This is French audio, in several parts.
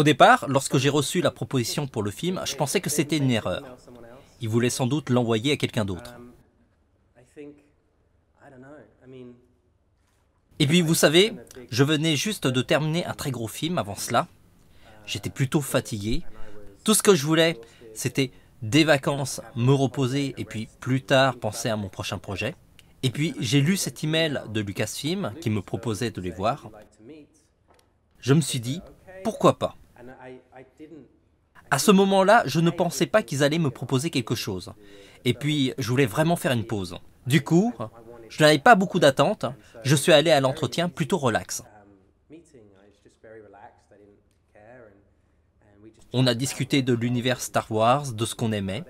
Au départ, lorsque j'ai reçu la proposition pour le film, je pensais que c'était une erreur. Il voulait sans doute l'envoyer à quelqu'un d'autre. Et puis, vous savez, je venais juste de terminer un très gros film avant cela. J'étais plutôt fatigué. Tout ce que je voulais, c'était des vacances, me reposer et puis plus tard penser à mon prochain projet. Et puis, j'ai lu cet email de Lucasfilm qui me proposait de les voir. Je me suis dit, pourquoi pas? À ce moment-là, je ne pensais pas qu'ils allaient me proposer quelque chose. Et puis, je voulais vraiment faire une pause. Du coup, je n'avais pas beaucoup d'attentes. Je suis allé à l'entretien plutôt relax. On a discuté de l'univers Star Wars, de ce qu'on aimait.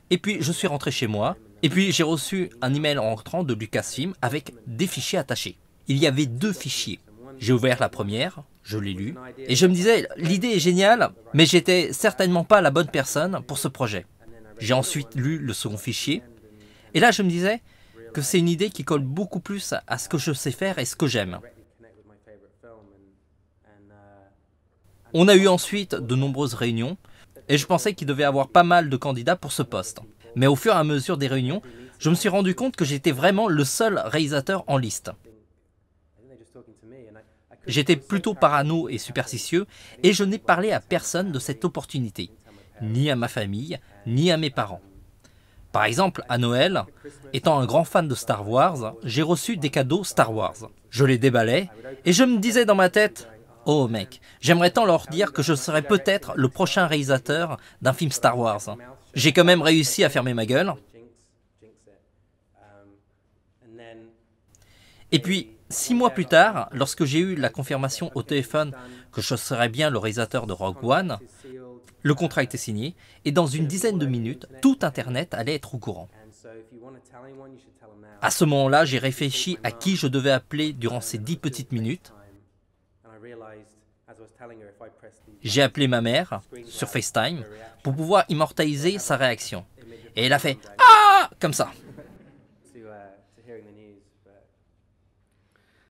Et puis, je suis rentré chez moi. Et puis, j'ai reçu un email en rentrant de Lucasfilm avec des fichiers attachés. Il y avait 2 fichiers. J'ai ouvert la première, je l'ai lu, et je me disais, l'idée est géniale, mais j'étais certainement pas la bonne personne pour ce projet. J'ai ensuite lu le second fichier, et là je me disais que c'est une idée qui colle beaucoup plus à ce que je sais faire et ce que j'aime. On a eu ensuite de nombreuses réunions, et je pensais qu'il devait y avoir pas mal de candidats pour ce poste. Mais au fur et à mesure des réunions, je me suis rendu compte que j'étais vraiment le seul réalisateur en liste. J'étais plutôt parano et superstitieux, et je n'ai parlé à personne de cette opportunité, ni à ma famille, ni à mes parents. Par exemple, à Noël, étant un grand fan de Star Wars, j'ai reçu des cadeaux Star Wars. Je les déballais, et je me disais dans ma tête, « Oh mec, j'aimerais tant leur dire que je serais peut-être le prochain réalisateur d'un film Star Wars. » J'ai quand même réussi à fermer ma gueule. Et puis, 6 mois plus tard, lorsque j'ai eu la confirmation au téléphone que je serais bien le réalisateur de Rogue One, le contrat était signé et dans une dizaine de minutes, tout Internet allait être au courant. À ce moment-là, j'ai réfléchi à qui je devais appeler durant ces 10 petites minutes. J'ai appelé ma mère sur FaceTime pour pouvoir immortaliser sa réaction. Et elle a fait « Ah !» comme ça.